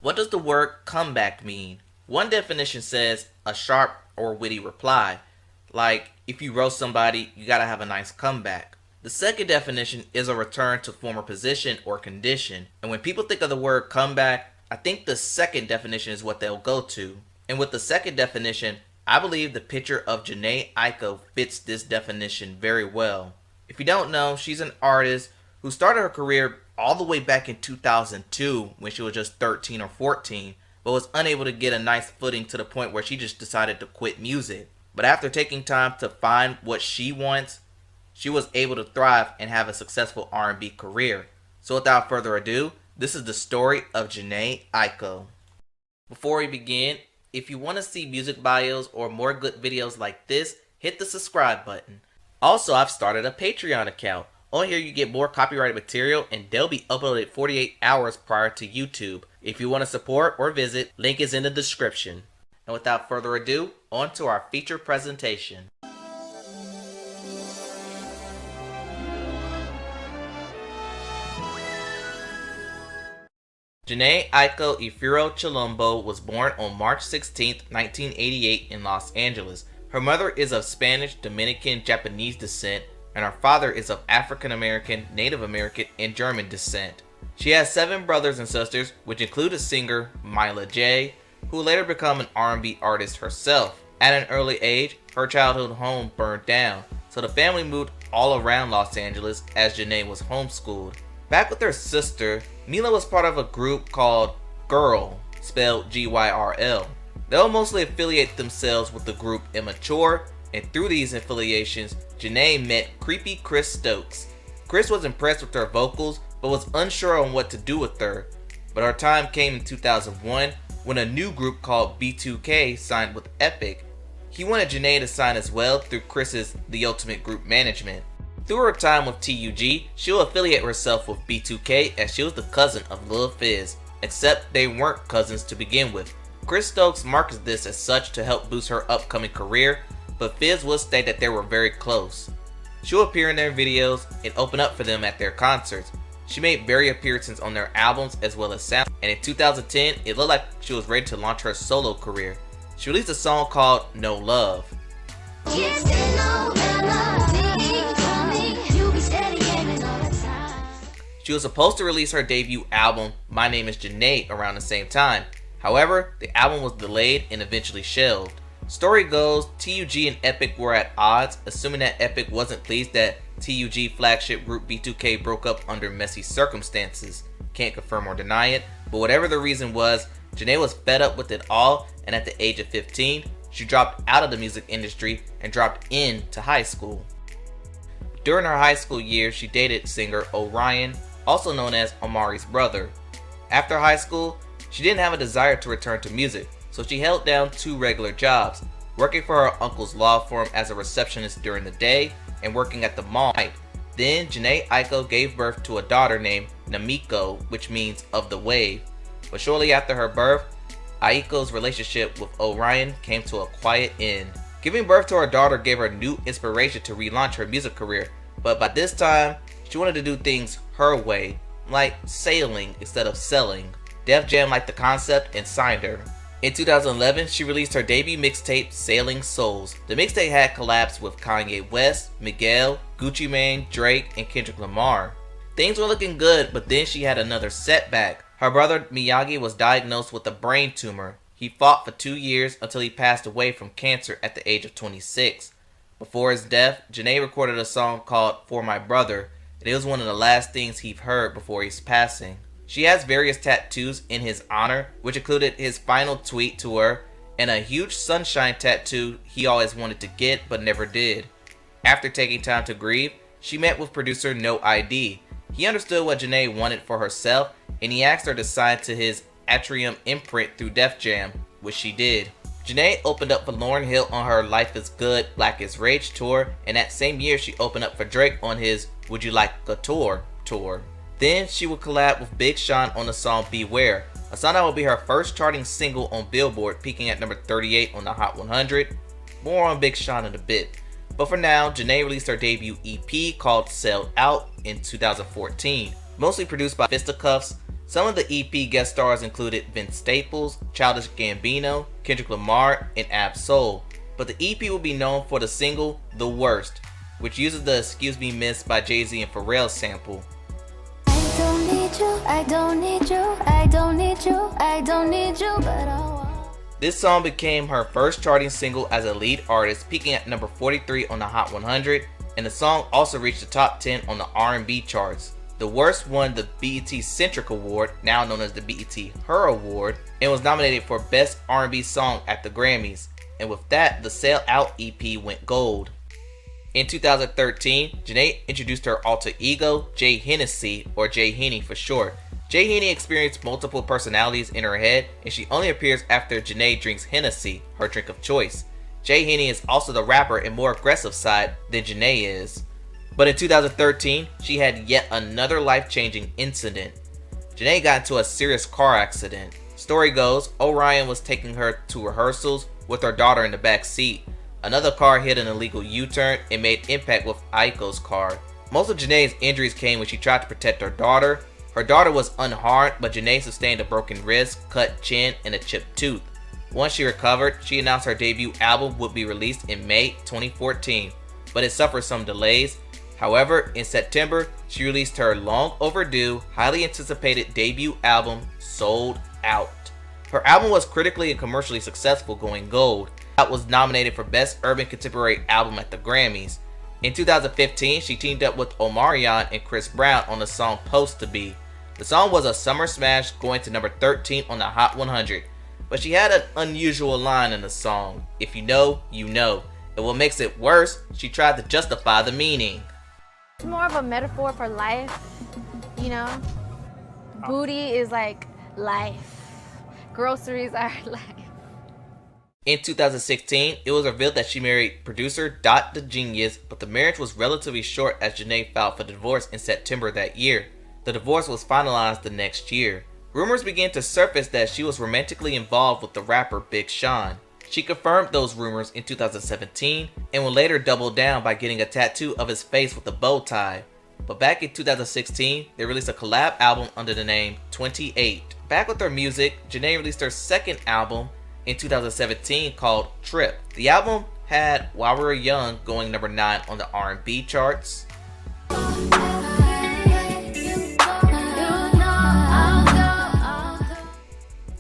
What does the word comeback mean? One definition says a sharp or witty reply, like if you roast somebody, you gotta have a nice comeback. The second definition is a return to former position or condition, and when people think of the word comeback, I think the second definition is what they'll go to. And with the second definition, I believe the picture of Jhené Aiko fits this definition very well. If you don't know, she's an artist who started her career all the way back in 2002 when she was just 13 or 14, but was unable to get a nice footing to the point where she just decided to quit music. But after taking time to find what she wants, she was able to thrive and have a successful R&B career. So without further ado, this is the story of Jhené Aiko. Before we begin, if you want to see music bios or more good videos like this, hit the subscribe button. Also, I've started a Patreon account. On here you get more copyrighted material and they'll be uploaded 48 hours prior to YouTube. If you want to support or visit, link is in the description. And without further ado, on to our feature presentation. Jhené Aiko Ifiro Chilombo was born on March 16, 1988 in Los Angeles. Her mother is of Spanish, Dominican, Japanese descent, and her father is of African American, Native American, and German descent. She has 7 brothers and sisters, which include a singer, Myla J., who will later become an R&B artist herself. At an early age, her childhood home burned down, so the family moved all around Los Angeles as Jhené was homeschooled. Back with her sister, Mila was part of a group called Girl, spelled G-Y-R-L. They'll mostly affiliate themselves with the group Immature, and through these affiliations, Jhené met creepy Chris Stokes. Chris was impressed with her vocals, but was unsure on what to do with her. But her time came in 2001 when a new group called B2K signed with Epic. He wanted Jhené to sign as well through Chris's The Ultimate Group Management. Through her time with TUG, she'll affiliate herself with B2K as she was the cousin of Lil Fizz, except they weren't cousins to begin with. Chris Stokes markets this as such to help boost her upcoming career, but Fizz will state that they were very close. She'll appear in their videos and open up for them at their concerts. She made various appearances on their albums as well as sound, and in 2010, it looked like she was ready to launch her solo career. She released a song called No Love. She was supposed to release her debut album, My Name is Jhené, around the same time. However, the album was delayed and eventually shelved. Story goes, TUG and Epic were at odds, assuming that Epic wasn't pleased that TUG flagship group B2K broke up under messy circumstances. Can't confirm or deny it, but whatever the reason was, Jhené was fed up with it all, and at the age of 15, she dropped out of the music industry and dropped into high school. During her high school years, she dated singer Orion, also known as Omari's brother. After high school, she didn't have a desire to return to music, so she held down 2 regular jobs, working for her uncle's law firm as a receptionist during the day and working at the mall at night. Then Jhené Aiko gave birth to a daughter named Namiko, which means of the wave. But shortly after her birth, Aiko's relationship with Orion came to a quiet end. Giving birth to her daughter gave her new inspiration to relaunch her music career, but by this time, she wanted to do things her way, like sailing instead of selling. Def Jam liked the concept and signed her. In 2011, she released her debut mixtape, Sailing Souls. The mixtape had collabs with Kanye West, Miguel, Gucci Mane, Drake, and Kendrick Lamar. Things were looking good, but then she had another setback. Her brother Miyagi was diagnosed with a brain tumor. He fought for 2 years until he passed away from cancer at the age of 26. Before his death, Jhené recorded a song called For My Brother, and it was one of the last things he heard before his passing. She has various tattoos in his honor, which included his final tweet to her and a huge sunshine tattoo he always wanted to get but never did. After taking time to grieve, she met with producer No ID. He understood what Jhené wanted for herself, and he asked her to sign to his Atrium imprint through Def Jam, which she did. Jhené opened up for Lauryn Hill on her Life is Good, Black is Rage tour, and that same year she opened up for Drake on his Would You Like a Tour. Then she would collab with Big Sean on the song Beware, a song that would be her first charting single on Billboard, peaking at number 38 on the Hot 100. More on Big Sean in a bit. But for now, Jhené released her debut EP called Sell Out in 2014, mostly produced by Fisticuffs, Some of the EP guest stars included Vince Staples, Childish Gambino, Kendrick Lamar, and Ab Soul, but the EP will be known for the single The Worst, which uses the Excuse Me Miss by Jay-Z and Pharrell sample. I don't need you, I don't need you, I don't need you, I don't need you, but I want. This song became her first charting single as a lead artist, peaking at number 43 on the Hot 100, and the song also reached the top 10 on the R&B charts. The Worst won the BET Centric Award, now known as the BET Her Award, and was nominated for Best R&B Song at the Grammys. And with that, the Sell Out EP went gold. In 2013, Jhené introduced her alter ego, Jhené, or Jhene for short. Jhene experienced multiple personalities in her head, and she only appears after Jhené drinks Hennessy, her drink of choice. Jhene is also the rapper and more aggressive side than Jhené is. But in 2013, she had yet another life-changing incident. Jhené got into a serious car accident. Story goes, Orion was taking her to rehearsals with her daughter in the back seat. Another car hit an illegal U-turn and made impact with Aiko's car. Most of Jhené's injuries came when she tried to protect her daughter. Her daughter was unharmed, but Jhené sustained a broken wrist, cut chin, and a chipped tooth. Once she recovered, she announced her debut album would be released in May 2014, but it suffered some delays. However, in September, she released her long overdue, highly anticipated debut album, Sold Out. Her album was critically and commercially successful, going gold. It was nominated for Best Urban Contemporary Album at the Grammys. In 2015, she teamed up with Omarion and Chris Brown on the song Supposed to Be. The song was a summer smash, going to number 13 on the Hot 100. But she had an unusual line in the song, "If you know, you know." And what makes it worse, she tried to justify the meaning. It's more of a metaphor for life, you know? Booty is like life. Groceries are life. In 2016, it was revealed that she married producer Dot the Genius, but the marriage was relatively short as Jhené filed for divorce in September that year. The divorce was finalized the next year. Rumors began to surface that she was romantically involved with the rapper Big Sean. She confirmed those rumors in 2017 and would later double down by getting a tattoo of his face with a bow tie. But back in 2016, they released a collab album under the name 28. Back with her music, Jhené released her second album in 2017 called Trip. The album had While We Were Young going number 9 on the R&B charts.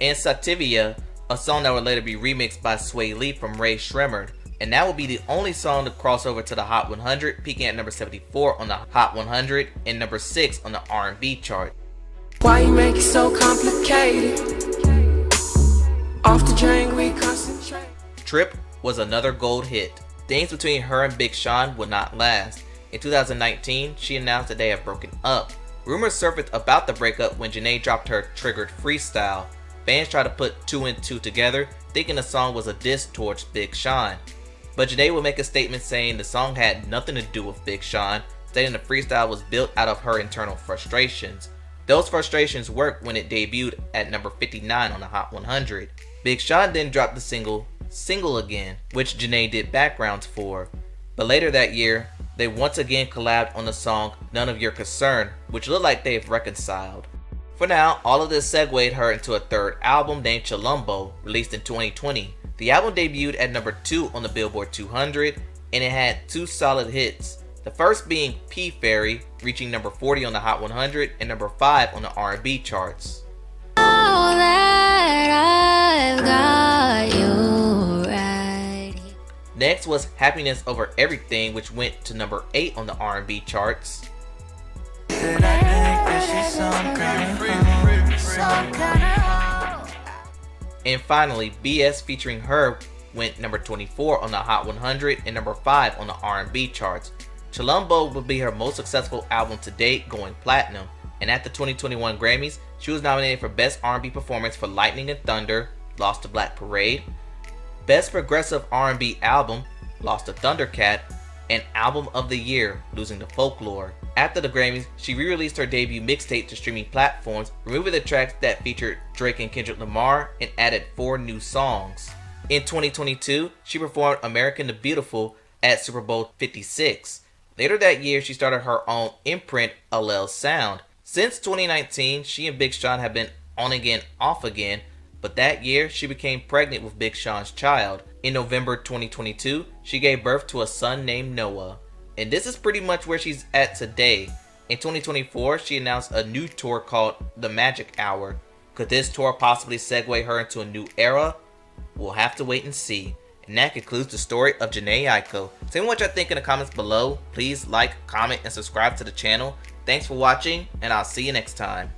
And Sativia, a song that would later be remixed by Sway Lee from Ray Shremmerd, and that will be the only song to cross over to the Hot 100, peaking at number 74 on the Hot 100 and number 6 on the R&B chart. Why you make it so complicated? Off the drain we concentrate. Trip was another gold hit. Things between her and Big Sean would not last. In 2019, she announced that they have broken up. Rumors surfaced about the breakup when Jhené dropped her Triggered freestyle. Fans tried to put two and two together, thinking the song was a diss towards Big Sean. But Jhené would make a statement saying the song had nothing to do with Big Sean, stating the freestyle was built out of her internal frustrations. Those frustrations worked when it debuted at number 59 on the Hot 100. Big Sean then dropped the Single Again, which Jhené did backgrounds for. But later that year, they once again collabed on the song None of Your Concern, which looked like they've reconciled. For now, all of this segued her into a third album named Chilombo, released in 2020. The album debuted at number 2 on the Billboard 200, and it had 2 solid hits. The first being P Fairy, reaching number 40 on the Hot 100 and number 5 on the R&B charts. All that I've got you right. Next was Happiness Over Everything, which went to number 8 on the R&B charts. And finally, BS featuring her went number 24 on the Hot 100 and number 5 on the R&B charts. Chilombo would be her most successful album to date, going platinum. And at the 2021 Grammys, she was nominated for Best R&B Performance for Lightning and Thunder, lost to Black Parade, Best Progressive R&B Album, lost to Thundercat, and Album of the Year, losing to Folklore. After the Grammys, she re-released her debut mixtape to streaming platforms, removing the tracks that featured Drake and Kendrick Lamar and added 4 new songs. In 2022, she performed American the Beautiful at Super Bowl 56. Later that year, she started her own imprint, Allel Sound. Since 2019, she and Big Sean have been on again, off again, but that year she became pregnant with Big Sean's child. In November 2022, she gave birth to a son named Noah. And this is pretty much where she's at today. In 2024, she announced a new tour called The Magic Hour. Could this tour possibly segue her into a new era? We'll have to wait and see. And that concludes the story of Jhené Aiko. Tell me what y'all think in the comments below. Please like, comment, and subscribe to the channel. Thanks for watching, and I'll see you next time.